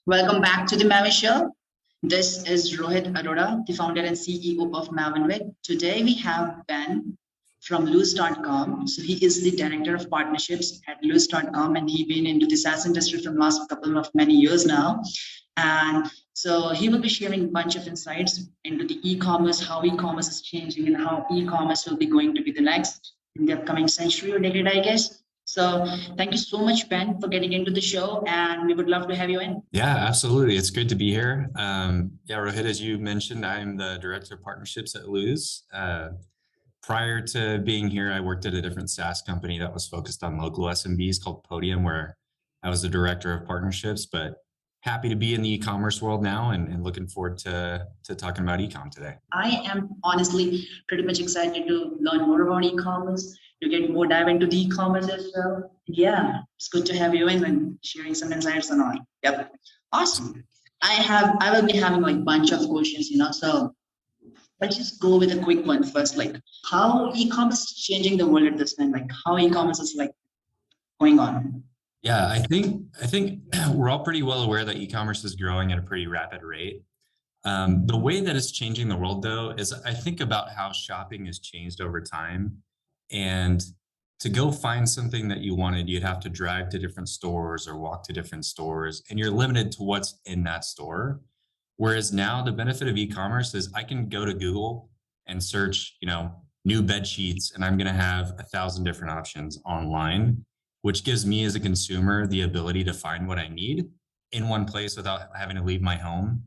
Welcome back to the Maven Show. This is Rohit Arora, the founder and CEO of Mavenwit. Today we have Ben from Lose.com. So he is the director of partnerships at Lose.com, and he's been into the SaaS industry from last couple of many years now. And so he will be sharing a bunch of insights into the e-commerce, how e-commerce is changing, and how e-commerce will be going to be the next in the upcoming century or decade, I guess. So thank you so much, Ben, for getting into the show, and we would love to have you in. Yeah, absolutely. It's good to be here. Rohit, as you mentioned, I'm the director of partnerships at Lose. Prior to being here, I worked at a different SaaS company that was focused on local SMBs called Podium, where I was the director of partnerships, but happy to be in the e-commerce world now and looking forward to talking about e-com today. I am honestly pretty much excited to learn more about e-commerce, to get more dive into the e-commerce as well. Yeah, it's good to have you in and sharing some insights and all. Yep, awesome. I will be having like bunch of questions, so let's just go with a quick one first. Like, how e-commerce is changing the world at this time? Like, how e-commerce is like going on? Yeah, I think we're all pretty well aware that e-commerce is growing at a pretty rapid rate. The way that it's changing the world, though, is I think about how shopping has changed over time. And to go find something that you wanted, you'd have to drive to different stores or walk to different stores, and you're limited to what's in that store. Whereas now the benefit of e-commerce is I can go to Google and search, new bed sheets, and I'm going to have 1,000 different options online, which gives me as a consumer the ability to find what I need in one place without having to leave my home.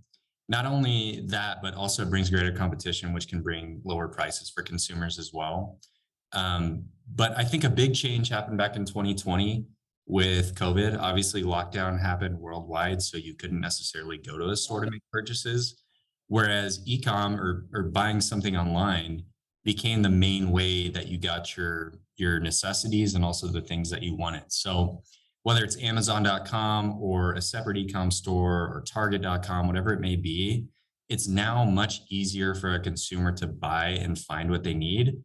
Not only that, but also brings greater competition, which can bring lower prices for consumers as well. But I think a big change happened back in 2020 with COVID. Obviously, lockdown happened worldwide, so you couldn't necessarily go to a store to make purchases. Whereas e-com or buying something online became the main way that you got your necessities and also the things that you wanted. So whether it's Amazon.com or a separate e-com store or Target.com, whatever it may be, it's now much easier for a consumer to buy and find what they need.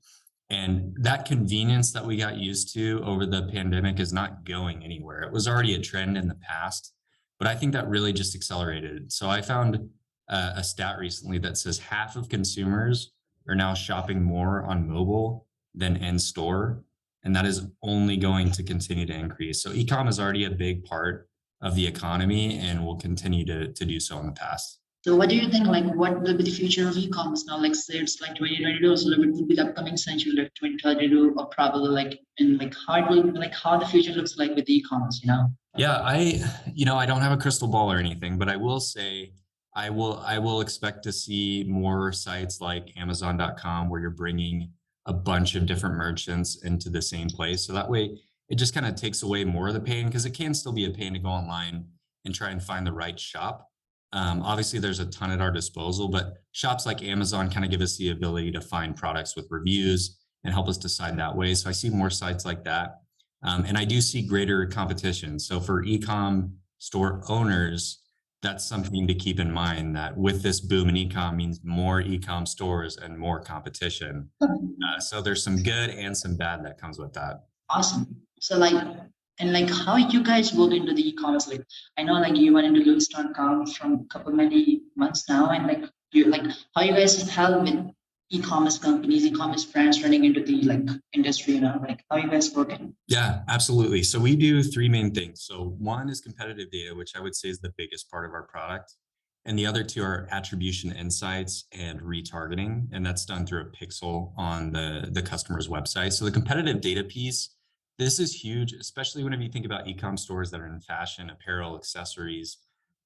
And that convenience that we got used to over the pandemic is not going anywhere. It was already a trend in the past, but I think that really just accelerated. So I found a stat recently that says half of consumers are now shopping more on mobile than in store. And that is only going to continue to increase. So e-com is already a big part of the economy and will continue to do so in the past. So what do you think, like, what will be the future of e-commerce now? Like, say it's like 2022, so it will be the upcoming century, like 2032, or probably like in like how it will, like how the future looks like with e-commerce, Yeah, I don't have a crystal ball or anything, but I will say I will expect to see more sites like Amazon.com where you're bringing a bunch of different merchants into the same place. So that way it just kind of takes away more of the pain, because it can still be a pain to go online and try and find the right shop. Obviously, there's a ton at our disposal, but shops like Amazon kind of give us the ability to find products with reviews and help us decide that way. So I see more sites like that. And I do see greater competition. So for e-com store owners, that's something to keep in mind, that with this boom in e-com means more e-com stores and more competition. So there's some good and some bad that comes with that. Awesome. So like how you guys work into the e-commerce? Like, I know like you went into Lose.com from a couple many months now, and like how you guys help with e-commerce companies, e-commerce brands running into the like industry, like how you guys working? Yeah, absolutely. So we do three main things. So one is competitive data, which I would say is the biggest part of our product. And the other two are attribution insights and retargeting. And that's done through a pixel on the customer's website. So the competitive data piece, this is huge, especially whenever you think about e-com stores that are in fashion, apparel, accessories.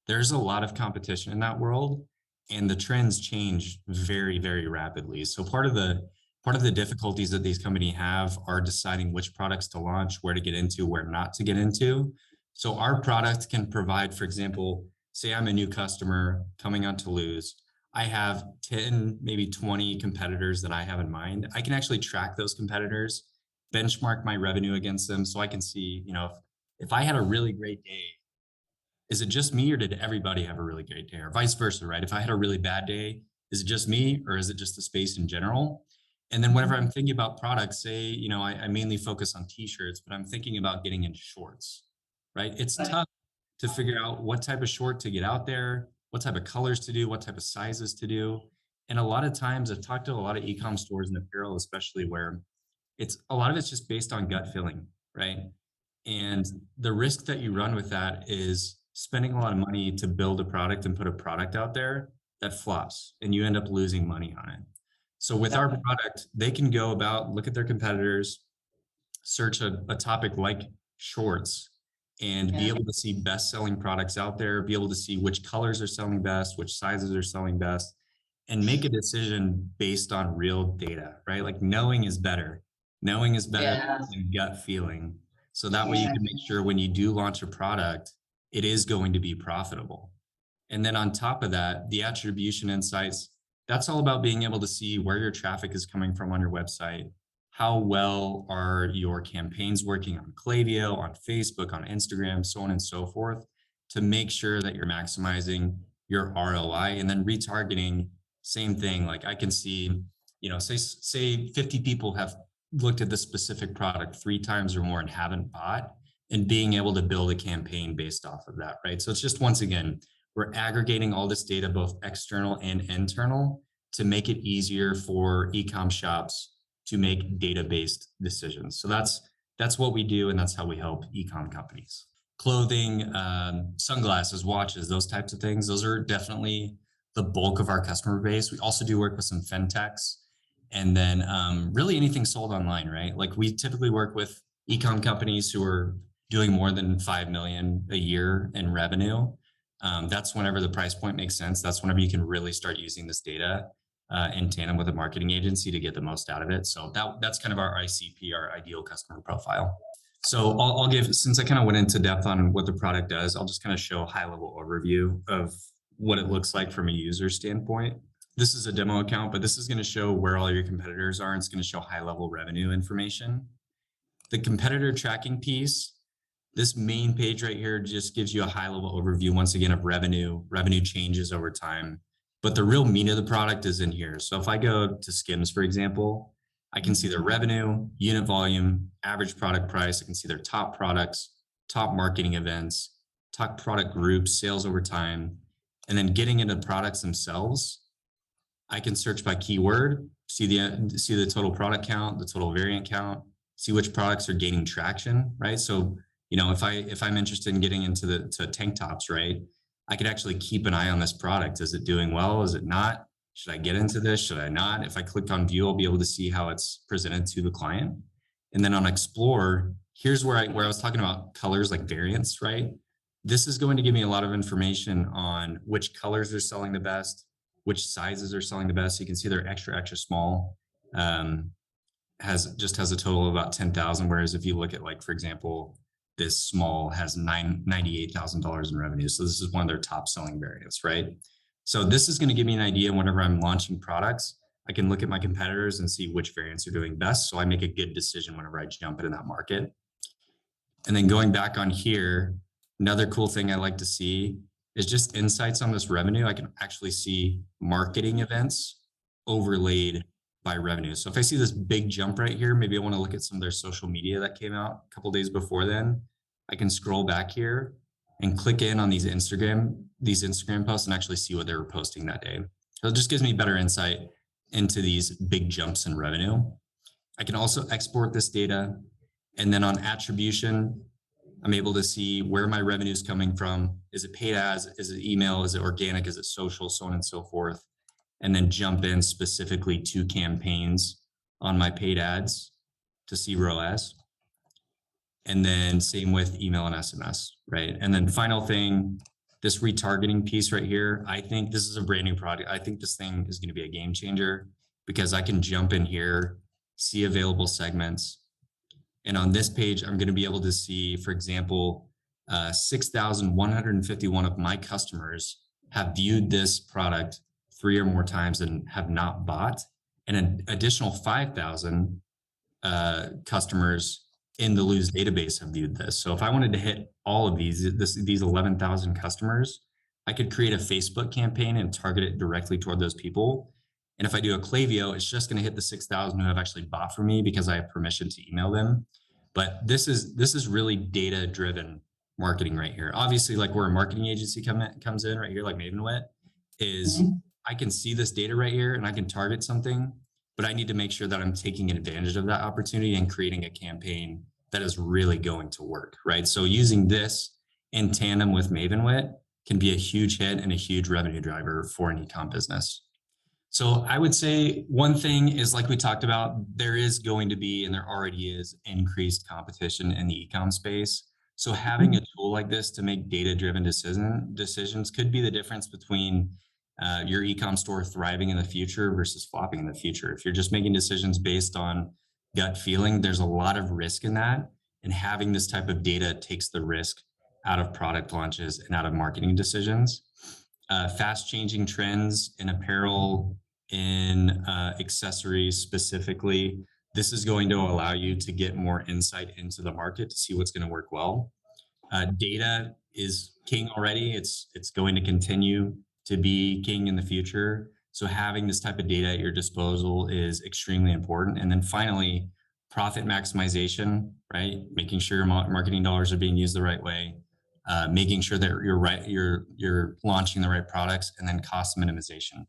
There's a lot of competition in that world, and the trends change very, very rapidly. So part of the difficulties that these companies have are deciding which products to launch, where to get into, where not to get into. So our product can provide, for example, say I'm a new customer coming on to Lose. I have 10, maybe 20 competitors that I have in mind. I can actually track those competitors, benchmark my revenue against them, so I can see, if I had a really great day, is it just me or did everybody have a really great day, or vice versa, right? If I had a really bad day, is it just me or is it just the space in general? And then whenever I'm thinking about products, say, I mainly focus on t-shirts, but I'm thinking about getting into shorts, right? It's tough to figure out what type of short to get out there, what type of colors to do, what type of sizes to do. And a lot of times I've talked to a lot of e-com stores and apparel, especially, where a lot of it's just based on gut feeling, right? And the risk that you run with that is spending a lot of money to build a product and put a product out there that flops and you end up losing money on it. So with our product, they can go about, look at their competitors, search a topic like shorts, and be able to see best-selling products out there, be able to see which colors are selling best, which sizes are selling best, and make a decision based on real data, right? Like knowing is better. Knowing is better than gut feeling. So that way you can make sure when you do launch a product, it is going to be profitable. And then on top of that, the attribution insights, that's all about being able to see where your traffic is coming from on your website. How well are your campaigns working on Klaviyo, on Facebook, on Instagram, so on and so forth, to make sure that you're maximizing your ROI. And then retargeting, same thing. Like I can see, say 50 people have looked at this specific product 3 times or more and haven't bought, and being able to build a campaign based off of that, right? So it's just, once again, we're aggregating all this data, both external and internal, to make it easier for e-com shops to make data-based decisions. So that's what we do, and that's how we help e-com companies. Clothing, sunglasses, watches, those types of things, those are definitely the bulk of our customer base. We also do work with some fintechs, and then really anything sold online, right? Like we typically work with e-com companies who are doing more than 5 million a year in revenue. That's whenever the price point makes sense. That's whenever you can really start using this data in tandem with a marketing agency to get the most out of it. So that's kind of our ICP, our ideal customer profile. So I'll give, since I kind of went into depth on what the product does, I'll just kind of show a high level overview of what it looks like from a user standpoint. This is a demo account, but this is going to show where all your competitors are. And it's going to show high level revenue information. The competitor tracking piece, this main page right here just gives you a high level overview, once again, of revenue changes over time. But the real meat of the product is in here. So if I go to Skims, for example, I can see their revenue, unit volume, average product price. I can see their top products, top marketing events, top product groups, sales over time. And then getting into the products themselves, I can search by keyword, see the total product count, the total variant count, see which products are gaining traction, right? So, if I'm interested in getting into tank tops, right, I could actually keep an eye on this product. Is it doing well? Is it not? Should I get into this? Should I not? If I click on view, I'll be able to see how it's presented to the client. And then on explore, here's where I was talking about colors like variants, right? This is going to give me a lot of information on which colors are selling the best, which sizes are selling the best. You can see they're extra small, has a total of about 10,000. Whereas if you look at, like, for example, this small has $98,000 in revenue. So this is one of their top selling variants, right? So this is going to give me an idea whenever I'm launching products. I can look at my competitors and see which variants are doing best. So I make a good decision whenever I jump into that market. And then going back on here, another cool thing I like to see is just insights on this revenue. I can actually see marketing events overlaid by revenue. So if I see this big jump right here, maybe I want to look at some of their social media that came out a couple days before then. I can scroll back here and click in on these Instagram posts and actually see what they were posting that day. So it just gives me better insight into these big jumps in revenue. I can also export this data, and then on attribution, I'm able to see where my revenue is coming from. Is it paid ads? Is it email? Is it organic? Is it social? So on and so forth. And then jump in specifically to campaigns on my paid ads to see ROAS. And then same with email and SMS, right? And then final thing, this retargeting piece right here, I think this is a brand new product. I think this thing is going to be a game changer because I can jump in here, see available segments. And on this page, I'm going to be able to see, for example, 6,151 of my customers have viewed this product 3 or more times and have not bought, and an additional 5,000 customers in the Lose database have viewed this. So if I wanted to hit all of these 11,000 customers, I could create a Facebook campaign and target it directly toward those people. And if I do a Klaviyo, it's just going to hit the 6,000 who have actually bought from me because I have permission to email them. But this is really data driven marketing right here. Obviously, like where a marketing agency comes in right here, like Mavenwit, is I can see this data right here and I can target something, but I need to make sure that I'm taking advantage of that opportunity and creating a campaign that is really going to work, right? So using this in tandem with Mavenwit can be a huge hit and a huge revenue driver for an e-com business. So I would say one thing is, like we talked about, there is going to be, and there already is, increased competition in the e-com space. So having a tool like this to make data-driven decisions could be the difference between your e-com store thriving in the future versus flopping in the future. If you're just making decisions based on gut feeling, there's a lot of risk in that. And having this type of data takes the risk out of product launches and out of marketing decisions. Fast changing trends in apparel, in accessories specifically. This is going to allow you to get more insight into the market to see what's going to work well. Data is king already. It's going to continue to be king in the future. So having this type of data at your disposal is extremely important. And then finally, profit maximization, right? Making sure your marketing dollars are being used the right way. Making sure that you're launching the right products, and then cost minimization.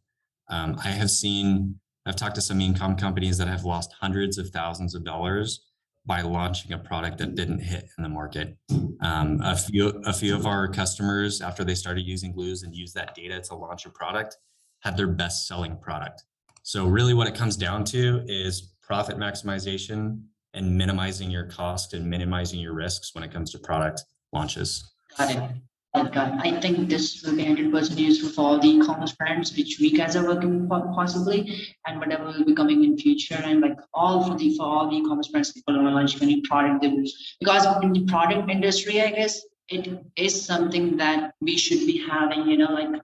I've talked to some e-com companies that have lost hundreds of thousands of dollars by launching a product that didn't hit in the market. A few of our customers, after they started using Lose and used that data to launch a product, had their best selling product. So really what it comes down to is profit maximization and minimizing your cost and minimizing your risks when it comes to product launches. Got it. I think this will be 100% useful for all the e-commerce brands which we guys are working for possibly, and whatever will be coming in future, and like all for all the e-commerce brands, people are launching a new product. Because in the product industry, I guess it is something that we should be having, like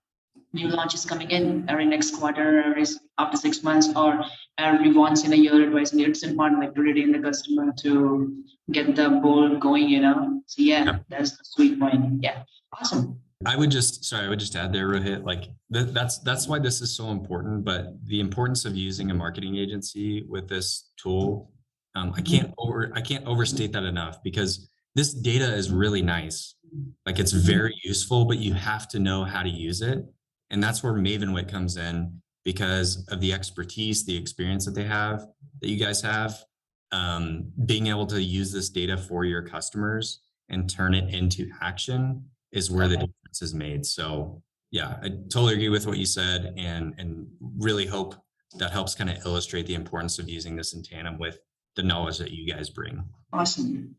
new launches coming in every next quarter, every after 6 months, or every once in a year advice. And it's important, like, to retain the customer to get the ball going, So yeah, that's the sweet point. Yeah, awesome. I would just add there, Rohit, like that's why this is so important. But the importance of using a marketing agency with this tool, I can't overstate that enough, because this data is really nice. Like, it's very useful, but you have to know how to use it. And that's where Mavenwit comes in, because of the expertise, the experience that you guys have, being able to use this data for your customers and turn it into action is where the difference is made. So yeah, I totally agree with what you said, and really hope that helps kind of illustrate the importance of using this in tandem with the knowledge that you guys bring. Awesome.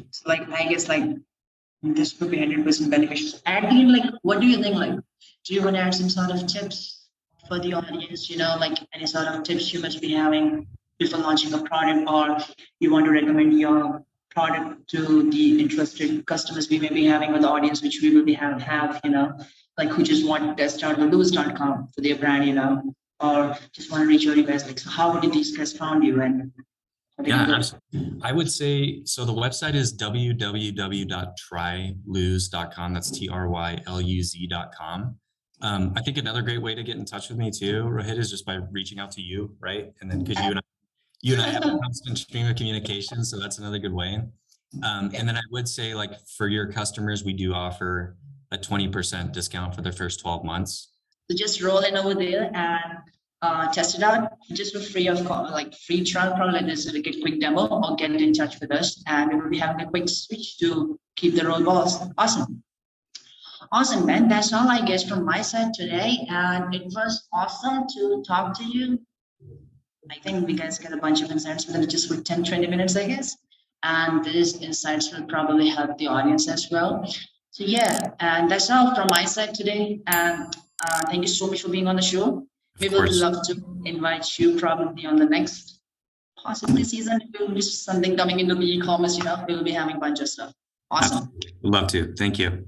So like, I guess like this would be 100% beneficial. And like, what do you think? Like, do you want to add some sort of tips for the audience? Like any sort of tips you must be having before launching a product, or you want to recommend your product to the interested customers we may be having, with the audience which we will be have like who just want to test out the Lose.com for their brand, or just want to reach out you guys. Like, so how would these guys found you? And yeah, I would say, so the website is www.tryluz.com. That's TRYLUZ.com. I think another great way to get in touch with me too, Rohit, is just by reaching out to you, right? And then, because you and I have a constant stream of communication, so that's another good way. And then I would say, like, for your customers, we do offer a 20% discount for their first 12 months. So just roll in over there and test it out, just for free of free trial, probably like this, like a quick demo, or get in touch with us, and we will be having a quick switch to keep the roll balls. Awesome, man. That's all I guess from my side today, and it was awesome to talk to you. I think we guys get a bunch of insights within just with 10-20 minutes, I guess, and these insights will probably help the audience as well. So yeah, and that's all from my side today, and thank you so much for being on the show. We would love to invite you probably on the next possibly season. If there will be something coming into the e-commerce, we will be having a bunch of stuff. Awesome. Love to. Thank you.